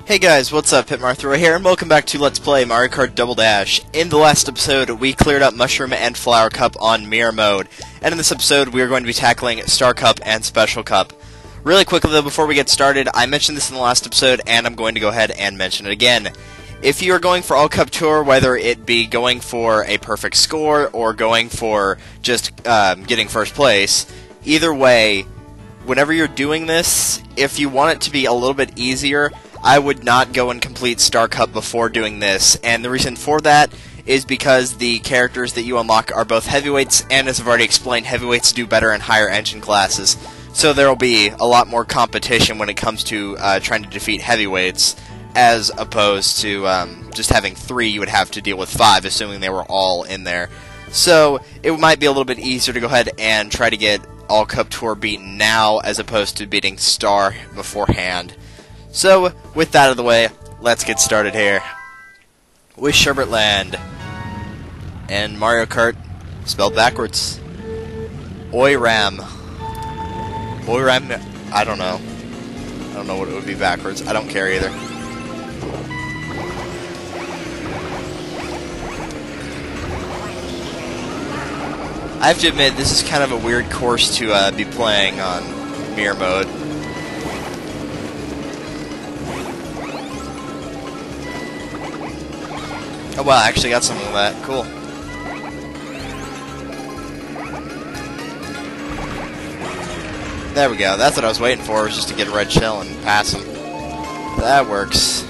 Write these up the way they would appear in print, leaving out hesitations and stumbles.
Hey guys, what's up? Hitmarthra here, and welcome back to Let's Play Mario Kart Double Dash. In the last episode, we cleared up Mushroom and Flower Cup on Mirror Mode, and in this episode, we are going to be tackling Star Cup and Special Cup. Really quickly though, before we get started, I mentioned this in the last episode, and I'm going to go ahead and mention it again. If you are going for All Cup Tour, whether it be going for a perfect score, or going for just getting first place, either way, whenever you're doing this, if you want it to be a little bit easier, I would not go and complete Star Cup before doing this, and the reason for that is because the characters that you unlock are both heavyweights, and as I've already explained, heavyweights do better in higher engine classes, so there will be a lot more competition when it comes to trying to defeat heavyweights, as opposed to just having 3, you would have to deal with 5, assuming they were all in there. So it might be a little bit easier to go ahead and try to get All Cup Tour beaten now, as opposed to beating Star beforehand. So, with that out of the way, let's get started here with Sherbetland and Mario Kart, spelled backwards. Oiram. Oiram, I don't know. I don't know what it would be backwards. I don't care either. I have to admit, this is kind of a weird course to be playing on Mirror Mode. Oh wow, I actually got some of that. Cool. There we go. That's what I was waiting for, was just to get a red shell and pass them. That works.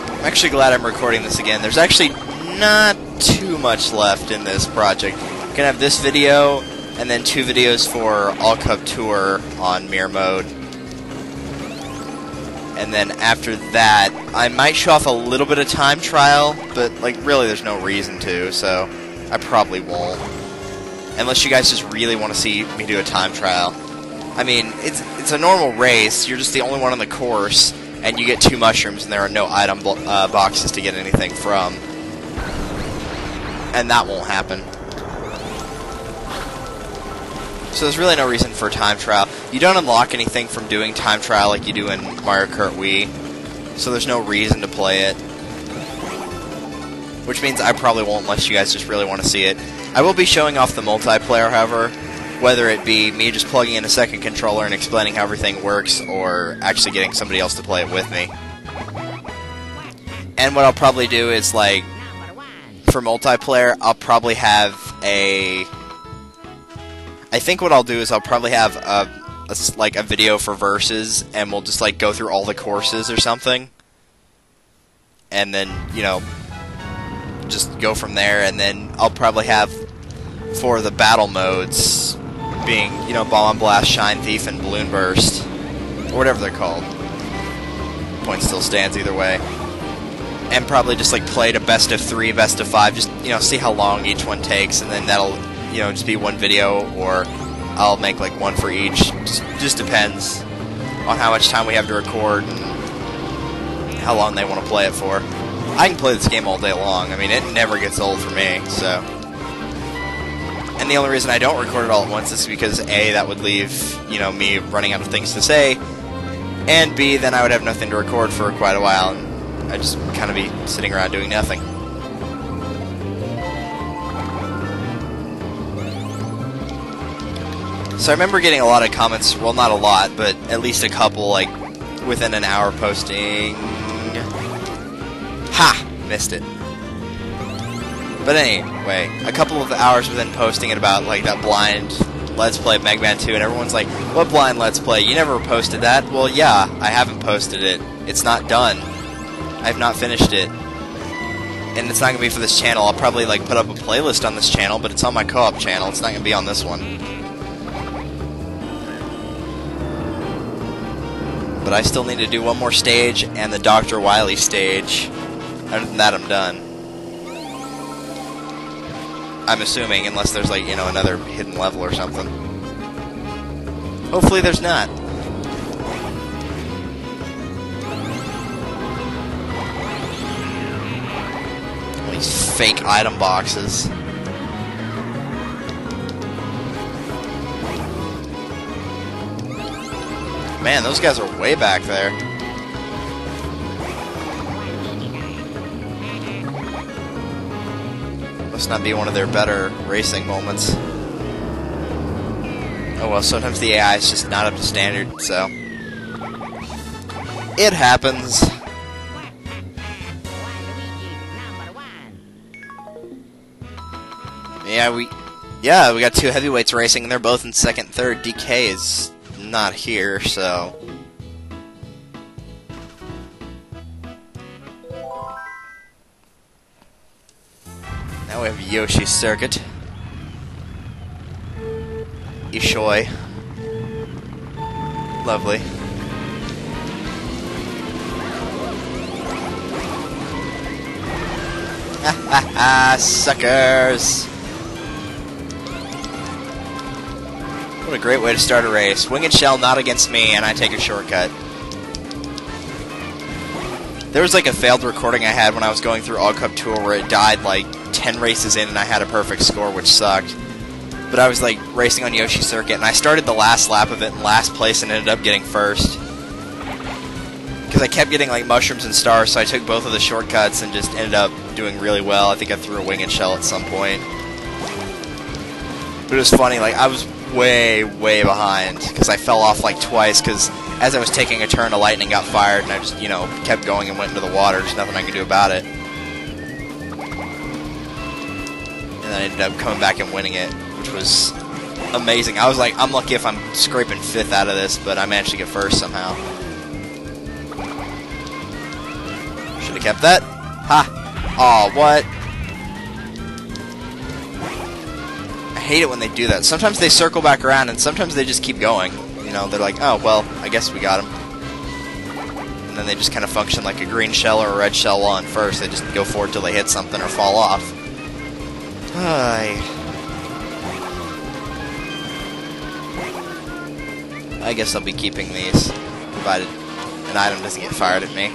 I'm actually glad I'm recording this again. There's actually not too much left in this project. I'm gonna have this video, and then 2 videos for All Cup Tour on Mirror Mode. And then after that, I might show off a little bit of time trial, but like really there's no reason to, so I probably won't. Unless you guys just really want to see me do a time trial. I mean, it's a normal race, you're just the only one on the course, and you get 2 mushrooms and there are no item boxes to get anything from. And that won't happen. So there's really no reason for time trial. You don't unlock anything from doing time trial like you do in Mario Kart Wii, so there's no reason to play it. Which means I probably won't unless you guys just really want to see it. I will be showing off the multiplayer, however, whether it be me just plugging in a second controller and explaining how everything works, or actually getting somebody else to play it with me. And what I'll probably do is, like, for multiplayer, I'll probably have a... I think what I'll do is I'll probably have a video for versus, and we'll just like go through all the courses or something, and then, you know, just go from there. And then I'll probably have for the battle modes being, you know, Bomb Blast, Shine Thief, and Balloon Burst, or whatever they're called. Point still stands either way. And probably just like play to best of 3, best of 5, just, you know, see how long each one takes, and then that'll, you know, just be one video, or I'll make like one for each. Just depends on how much time we have to record and how long they want to play it for. I can play this game all day long. I mean, it never gets old for me, so. And the only reason I don't record it all at once is because A, that would leave, you know, me running out of things to say, and B, then I would have nothing to record for quite a while, and I'd just kind of be sitting around doing nothing. So I remember getting a lot of comments, well, not a lot, but at least a couple, like, within an hour posting... Ha! Missed it. But anyway, a couple of hours within posting it about, like, that blind Let's Play of Mega Man 2, and everyone's like, what blind Let's Play? You never posted that? Well, yeah, I haven't posted it. It's not done. I have not finished it. And it's not going to be for this channel. I'll probably, like, put up a playlist on this channel, but it's on my co-op channel. It's not going to be on this one. But I still need to do one more stage, and the Dr. Wily stage. Other than that, I'm done. I'm assuming, unless there's, like, you know, another hidden level or something. Hopefully there's not. All these fake item boxes. Man, those guys are way back there. Must not be one of their better racing moments. Oh well, sometimes the AI is just not up to standard, so it happens. Yeah, we got two heavyweights racing, and they're both in second, third. DK is not here, so now we have Yoshi's Circuit. Ishoi. Lovely. Ha ha ha, suckers! What a great way to start a race. Wing and shell not against me, and I take a shortcut. There was like a failed recording I had when I was going through All Cup Tour where it died like 10 races in and I had a perfect score, which sucked. But I was like racing on Yoshi's Circuit, and I started the last lap of it in last place and ended up getting first. Because I kept getting like mushrooms and stars, so I took both of the shortcuts and just ended up doing really well. I think I threw a wing and shell at some point. But it was funny, like I was way behind because I fell off like twice because as I was taking a turn, a lightning got fired and I just, you know, kept going and went into the water. There's nothing I could do about it. And then I ended up coming back and winning it, which was amazing. I was like, I'm lucky if I'm scraping 5th out of this, but I managed to get first somehow. Should have kept that. Ha! Aw, what? I hate it when they do that. Sometimes they circle back around, and sometimes they just keep going. You know, they're like, oh, well, I guess we got him. And then they just kind of function like a green shell or a red shell on first. They just go forward till they hit something or fall off. I guess I'll be keeping these, provided an item doesn't get fired at me.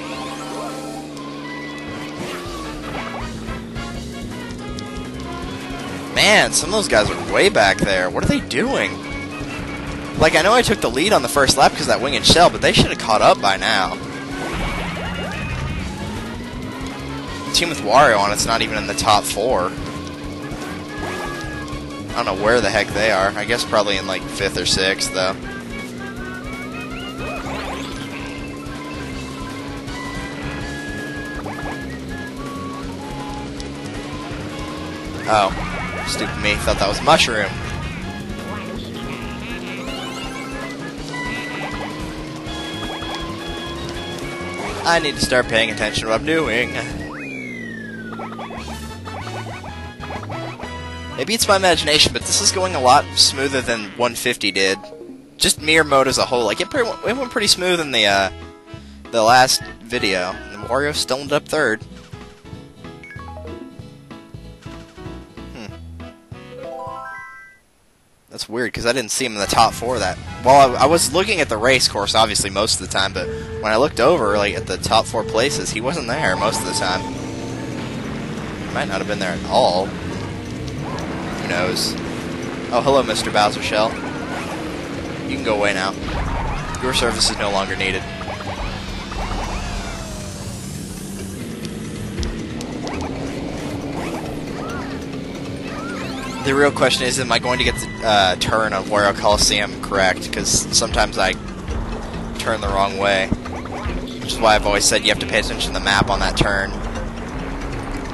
Man, some of those guys are way back there. What are they doing? Like, I know I took the lead on the first lap because of that wing and shell, but they should have caught up by now. The team with Wario on it's not even in the top 4. I don't know where the heck they are. I guess probably in like 5th or 6th, though. Oh. Stupid me, thought that was a mushroom. I need to start paying attention to what I'm doing. Maybe it's my imagination, but this is going a lot smoother than 150 did. Just mirror mode as a whole, like it went pretty smooth in the last video. And Wario still ended up 3rd. That's weird, because I didn't see him in the top 4 of that. Well, I was looking at the race course, obviously, most of the time, but when I looked over, like, at the top 4 places, he wasn't there most of the time. He might not have been there at all. Who knows? Oh, hello, Mr. Bowser Shell. You can go away now. Your service is no longer needed. The real question is, am I going to get the turn on Wario Coliseum correct? Because sometimes I turn the wrong way. Which is why I've always said you have to pay attention to the map on that turn.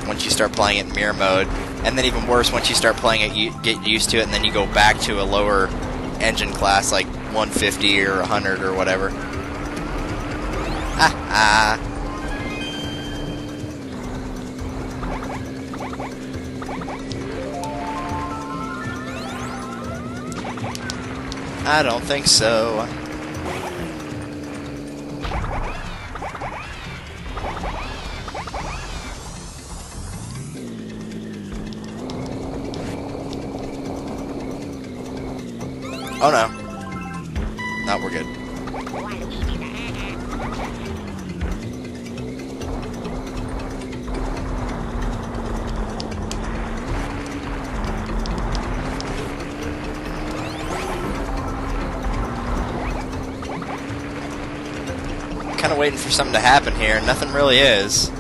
Once you start playing it in mirror mode. And then even worse, once you start playing it, you get used to it, and then you go back to a lower engine class, like 150 or 100 or whatever. Ha ha! I don't think so. Oh no. No, we're good. of waiting for something to happen here. Nothing really is.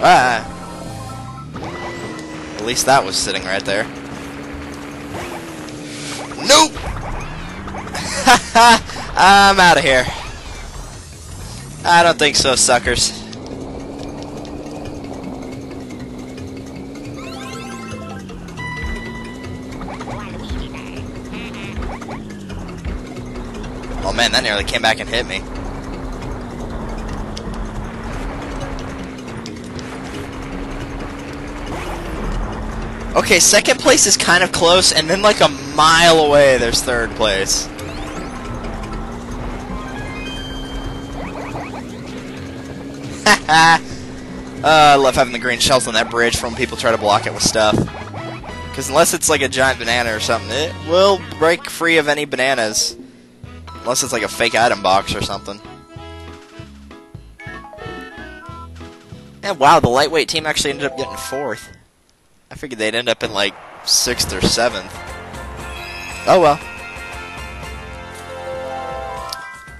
Ah. At least that was sitting right there. Nope! I'm out of here. I don't think so, suckers. Oh man, that nearly came back and hit me. Okay, second place is kind of close, and then like a mile away there's third place. I love having the green shells on that bridge for when people try to block it with stuff. Because unless it's like a giant banana or something, it will break free of any bananas. Unless it's like a fake item box or something. And wow, the lightweight team actually ended up getting 4th. I figured they'd end up in like 6th or 7th. Oh well.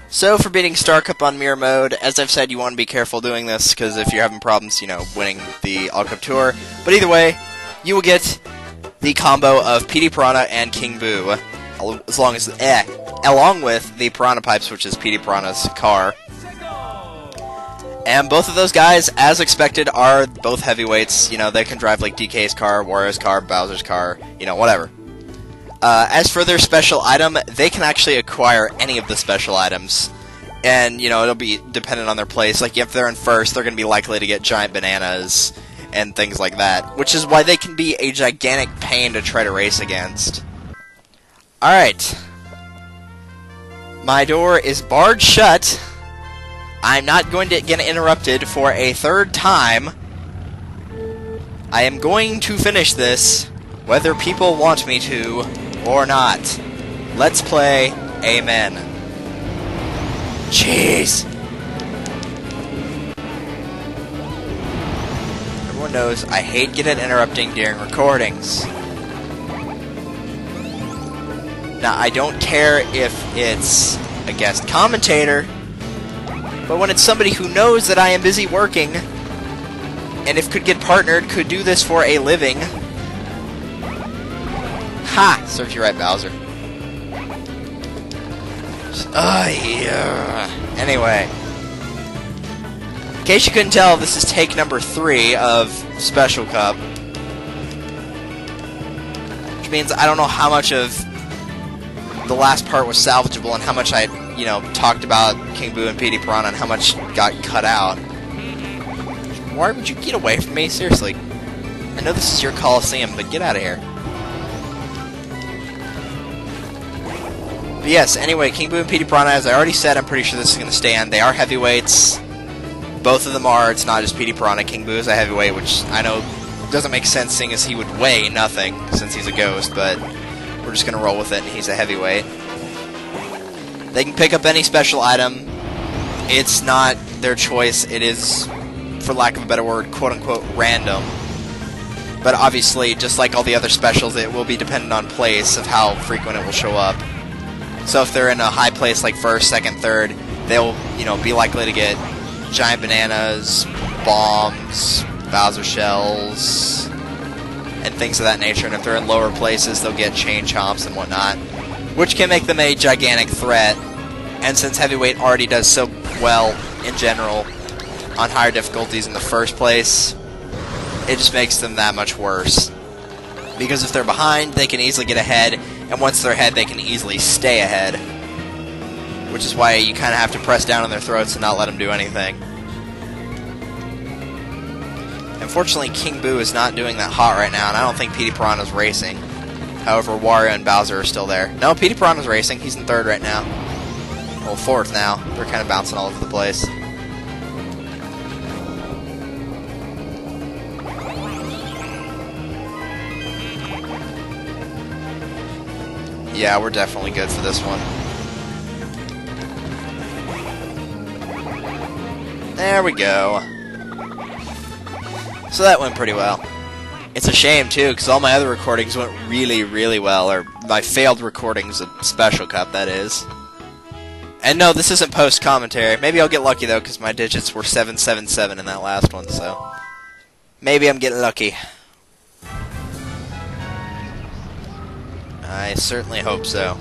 So for beating Star Cup on Mirror Mode, as I've said, you want to be careful doing this, because if you're having problems, you know, winning the All Cup Tour. But either way, you will get the combo of PD Piranha and King Boo, along with the Piranha Pipes, which is PD Piranha's car. And both of those guys, as expected, are both heavyweights. You know, they can drive like DK's car, Wario's car, Bowser's car, you know, whatever. As for their special item, they can actually acquire any of the special items. And, you know, it'll be dependent on their place. Like, if they're in first, they're going to be likely to get giant bananas and things like that. Which is why they can be a gigantic pain to try to race against. Alright. My door is barred shut. I'm not going to get interrupted for a third time. I am going to finish this, whether people want me to or not. Let's play Amen. Jeez. Everyone knows I hate getting interrupting during recordings. Now, I don't care if it's a guest commentator, but when it's somebody who knows that I am busy working, and if could get partnered, could do this for a living. Ha! Serves you right, Bowser. Yeah. Anyway. In case you couldn't tell, this is take number 3 of Special Cup. Which means I don't know how much of the last part was salvageable and how much I, you know, talked about King Boo and PD Piranha and how much got cut out. Why would you get away from me? Seriously. I know this is your Coliseum, but get out of here. But yes, anyway, King Boo and PD Piranha, as I already said, I'm pretty sure this is going to stand. They are heavyweights. Both of them are. It's not just PD Piranha. King Boo is a heavyweight, which I know doesn't make sense seeing as he would weigh nothing since he's a ghost, but we're just going to roll with it, and he's a heavyweight. They can pick up any special item. It's not their choice. It is, for lack of a better word, quote-unquote random. But obviously, just like all the other specials, it will be dependent on place of how frequent it will show up. So if they're in a high place like first, second, third, they'll, you know, be likely to get giant bananas, bombs, Bowser shells, and things of that nature. And if they're in lower places, they'll get chain chomps and whatnot, which can make them a gigantic threat. And since heavyweight already does so well in general on higher difficulties in the first place, it just makes them that much worse. Because if they're behind, they can easily get ahead, and once they're ahead, they can easily stay ahead. Which is why you kind of have to press down on their throats and not let them do anything. Unfortunately, King Boo is not doing that hot right now, and I don't think PD Piranha's racing. However, Wario and Bowser are still there. No, PD Piranha's racing. He's in third right now. Well, fourth now. They're kind of bouncing all over the place. Yeah, we're definitely good for this one. There we go. So that went pretty well. It's a shame, too, because all my other recordings went really, really well. Or my failed recordings of Special Cup, that is. And no, this isn't post-commentary. Maybe I'll get lucky, though, because my digits were 777 in that last one, so... maybe I'm getting lucky. I certainly hope so.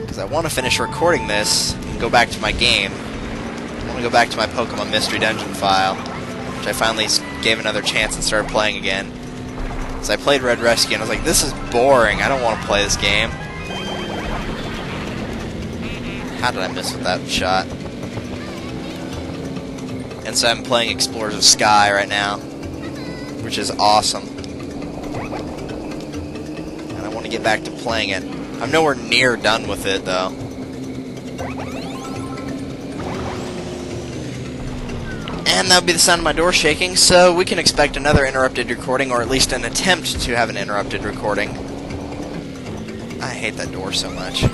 Because I want to finish recording this and go back to my game. I want to go back to my Pokemon Mystery Dungeon file, which I finally gave another chance and started playing again. So I played Red Rescue and I was like, this is boring, I don't want to play this game. How did I miss with that shot? And so I'm playing Explorers of Sky right now, which is awesome. And I want to get back to playing it. I'm nowhere near done with it, though. And that would be the sound of my door shaking, so we can expect another interrupted recording, or at least an attempt to have an interrupted recording. I hate that door so much.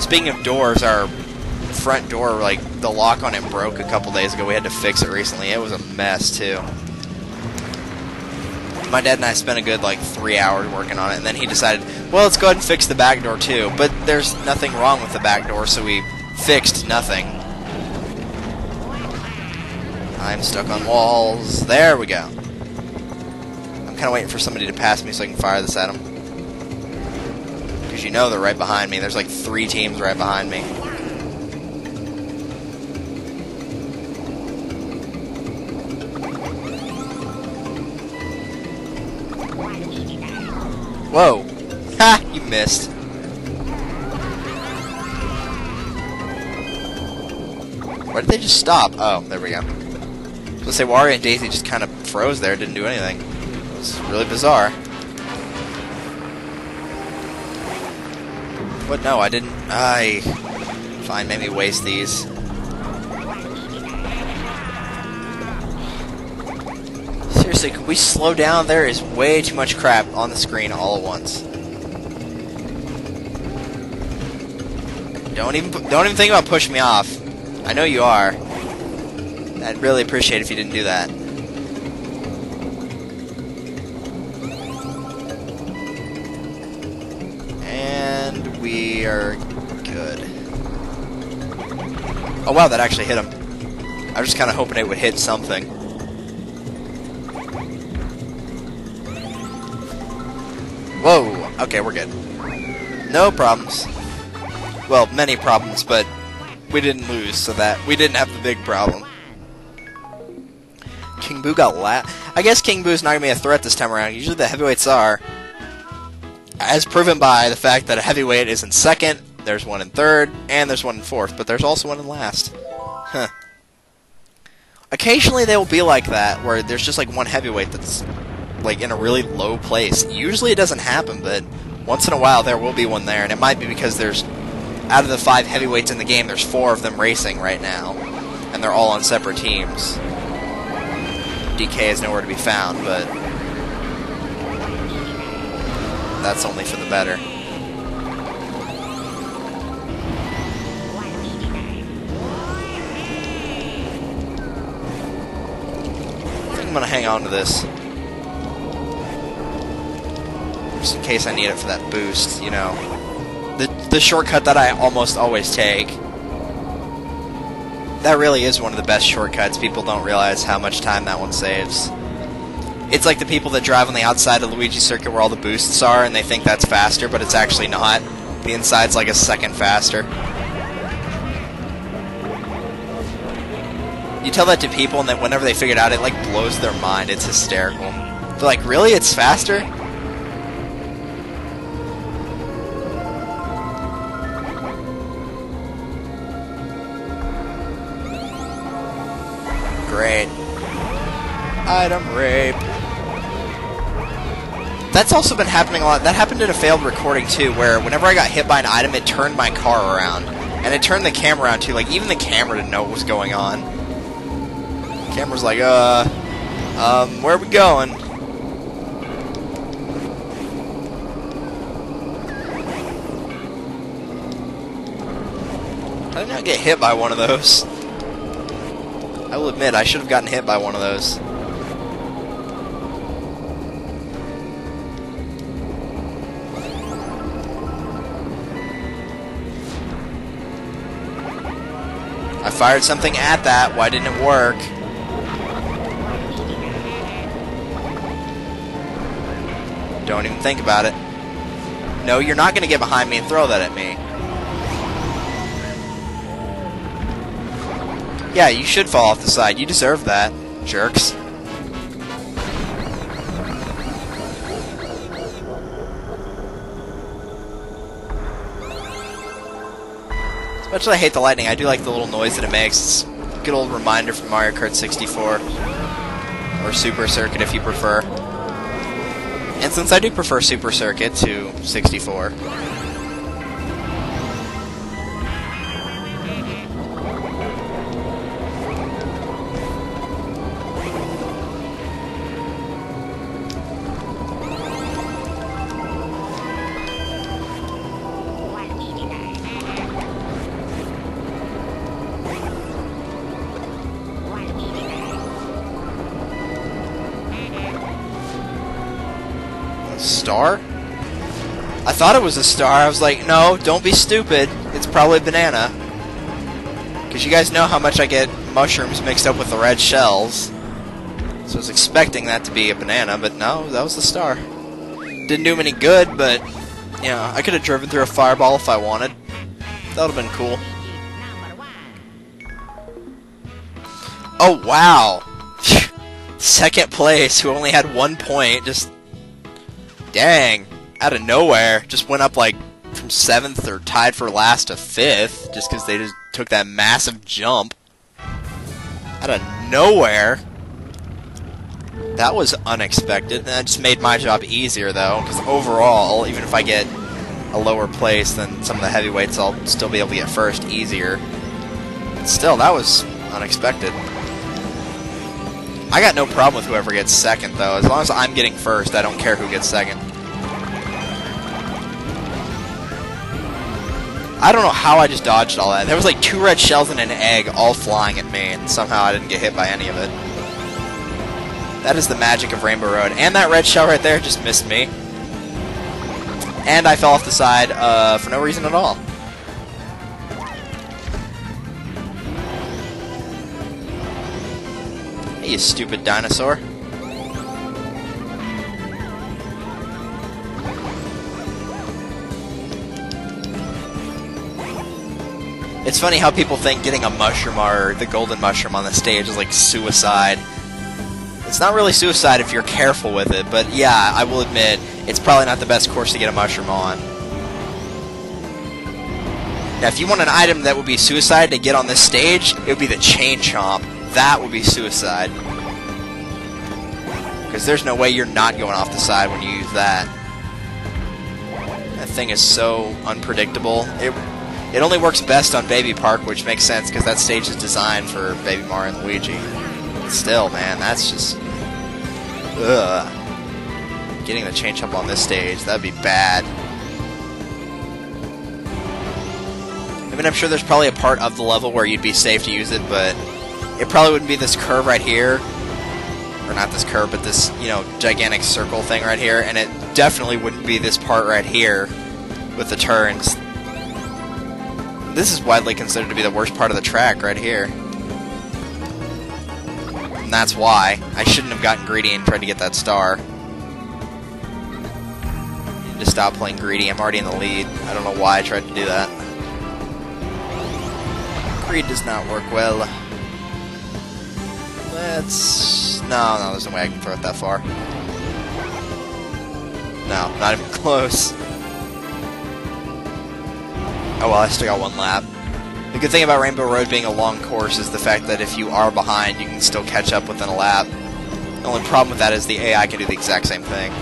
Speaking of doors, our front door, like, the lock on it broke a couple days ago. We had to fix it recently. It was a mess, too. My dad and I spent a good, like, 3 hours working on it, and then he decided, well, let's go ahead and fix the back door, too. But there's nothing wrong with the back door, so we fixed nothing. I'm stuck on walls. There we go. I'm kind of waiting for somebody to pass me so I can fire this at them. Because you know they're right behind me. There's like 3 teams right behind me. Whoa! Ha! You missed. Why did they just stop? Oh, there we go. Let's say Wario and Daisy just kind of froze there, didn't do anything. It was really bizarre. What? No, I didn't. Fine, made me waste these. Seriously, could we slow down? There is way too much crap on the screen all at once. Don't even think about pushing me off. I know you are. I'd really appreciate it if you didn't do that. And we are good. Oh wow, that actually hit him. I was just kind of hoping it would hit something. Whoa! Okay, we're good. No problems. Well, many problems, but we didn't lose, so that we didn't have the big problem. King Boo got I guess King Boo's not going to be a threat this time around. Usually the heavyweights are. As proven by the fact that a heavyweight is in second, there's one in third, and there's one in fourth, but there's also one in last. Huh. Occasionally they will be like that, where there's just like one heavyweight that's like in a really low place. Usually it doesn't happen, but once in a while there will be one there, and it might be because there's, out of the 5 heavyweights in the game, there's 4 of them racing right now, and they're all on separate teams. DK is nowhere to be found, but that's only for the better. I think I'm going to hang on to this. Just in case I need it for that boost, you know. The shortcut that I almost always take. That really is one of the best shortcuts. People don't realize how much time that one saves. It's like the people that drive on the outside of Luigi Circuit where all the boosts are, and they think that's faster, but it's actually not. The inside's like a second faster. You tell that to people, and then whenever they figure it out, it like blows their mind. It's hysterical. They're like, really? It's faster? Great. Item rape. That's also been happening a lot. That happened in a failed recording too, where whenever I got hit by an item, it turned my car around. And it turned the camera around too. Like, even the camera didn't know what was going on. The camera's like, where are we going? How did I not get hit by one of those? I will admit, I should have gotten hit by one of those. I fired something at that. Why didn't it work? Don't even think about it. No, you're not going to get behind me and throw that at me. Yeah, you should fall off the side. You deserve that, jerks. As much as I hate the lightning, I do like the little noise that it makes. It's a good old reminder from Mario Kart 64. Or Super Circuit if you prefer. And since I do prefer Super Circuit to 64... Star? I thought it was a star. I was like, no, don't be stupid. It's probably a banana. Because you guys know how much I get mushrooms mixed up with the red shells. So I was expecting that to be a banana, but no, that was the star. Didn't do him any good, but, you know, I could have driven through a fireball if I wanted. That would have been cool. Oh, wow. Second place, who only had 1 point, just... Dang, out of nowhere, just went up like from 7th or tied for last to 5th, just because they just took that massive jump. Out of nowhere. That was unexpected, and that just made my job easier though, because overall, even if I get a lower place than some of the heavyweights, I'll still be able to get first easier. But still, that was unexpected. I got no problem with whoever gets second, though. As long as I'm getting first, I don't care who gets second. I don't know how I just dodged all that. There was like 2 red shells and an egg all flying at me, and somehow I didn't get hit by any of it. That is the magic of Rainbow Road. And that red shell right there just missed me. And I fell off the side for no reason at all. Hey, you stupid dinosaur. It's funny how people think getting a mushroom or the golden mushroom on the stage is like suicide. It's not really suicide if you're careful with it, but yeah, I will admit, it's probably not the best course to get a mushroom on. Now, if you want an item that would be suicide to get on this stage, it would be the Chain Chomp. That would be suicide. Because there's no way you're not going off the side when you use that. That thing is so unpredictable. It only works best on Baby Park, which makes sense because that stage is designed for Baby Mario and Luigi. But still, man, that's just... Ugh. Getting the Chain Chomp on this stage, that'd be bad. I mean, I'm sure there's probably a part of the level where you'd be safe to use it, but it probably wouldn't be this curve right here. Or not this curve, but this, you know, gigantic circle thing right here. And it definitely wouldn't be this part right here with the turns. This is widely considered to be the worst part of the track right here. And that's why. I shouldn't have gotten greedy and tried to get that star. I need to stop playing greedy. I'm already in the lead. I don't know why I tried to do that. Greed does not work well. Let's... No, there's no way I can throw it that far. No, not even close. Oh well, I still got 1 lap. The good thing about Rainbow Road being a long course is the fact that if you are behind, you can still catch up within a lap. The only problem with that is the AI can do the exact same thing.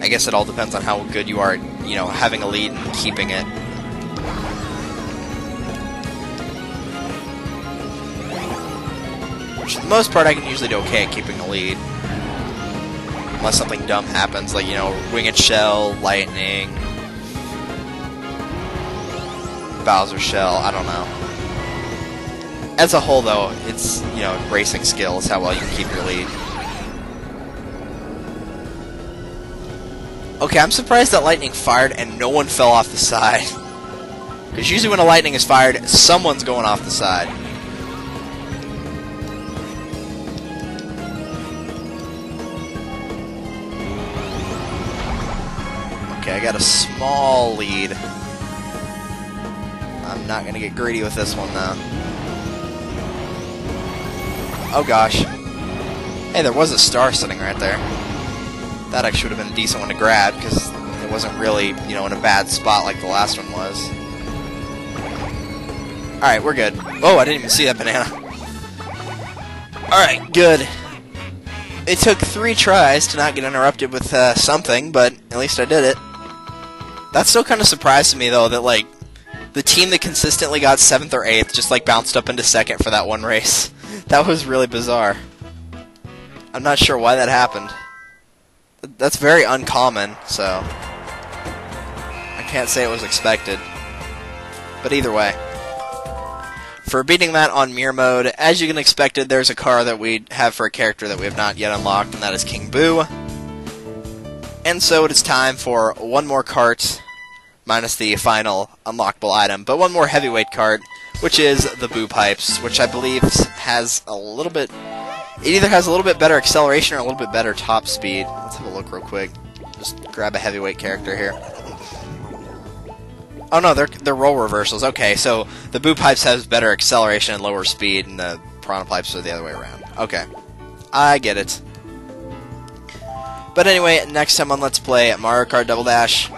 I guess it all depends on how good you are at, you know, having a lead and keeping it. Which, for the most part, I can usually do okay at keeping the lead. Unless something dumb happens, like, you know, Winged Shell, Lightning, Bowser Shell, I don't know. As a whole, though, it's, you know, racing skill is how well you can keep your lead. Okay, I'm surprised that Lightning fired and no one fell off the side. Because usually when a lightning is fired, someone's going off the side. Okay, I got a small lead. I'm not going to get greedy with this one, though. Oh, gosh. Hey, there was a star sitting right there. That actually would have been a decent one to grab, because it wasn't really, you know, in a bad spot like the last one was. Alright, we're good. Oh, I didn't even see that banana. Alright, good. It took 3 tries to not get interrupted with something, but at least I did it. That still kind of surprised me, though, that, like, the team that consistently got 7th or 8th just, like, bounced up into 2nd for that one race. That was really bizarre. I'm not sure why that happened. That's very uncommon, so I can't say it was expected. But either way. For beating that on Mirror Mode, as you can expect, there's a car that we have for a character that we have not yet unlocked, and that is King Boo. And so it is time for one more kart, minus the final unlockable item, but one more heavyweight kart, which is the Boo Pipes, which I believe has a little bit... It either has a little bit better acceleration or a little bit better top speed. Let's have a look real quick. Just grab a heavyweight character here. Oh no, they're roll reversals. Okay, so the Boo Pipes has better acceleration and lower speed, and the Piranha Pipes are the other way around. Okay, I get it. But anyway, next time on Let's Play Mario Kart Double Dash,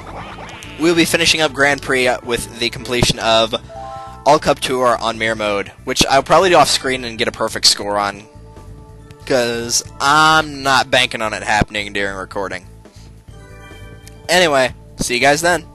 we'll be finishing up Grand Prix with the completion of All Cup Tour on Mirror Mode, which I'll probably do off screen and get a perfect score on, because I'm not banking on it happening during recording. Anyway, see you guys then.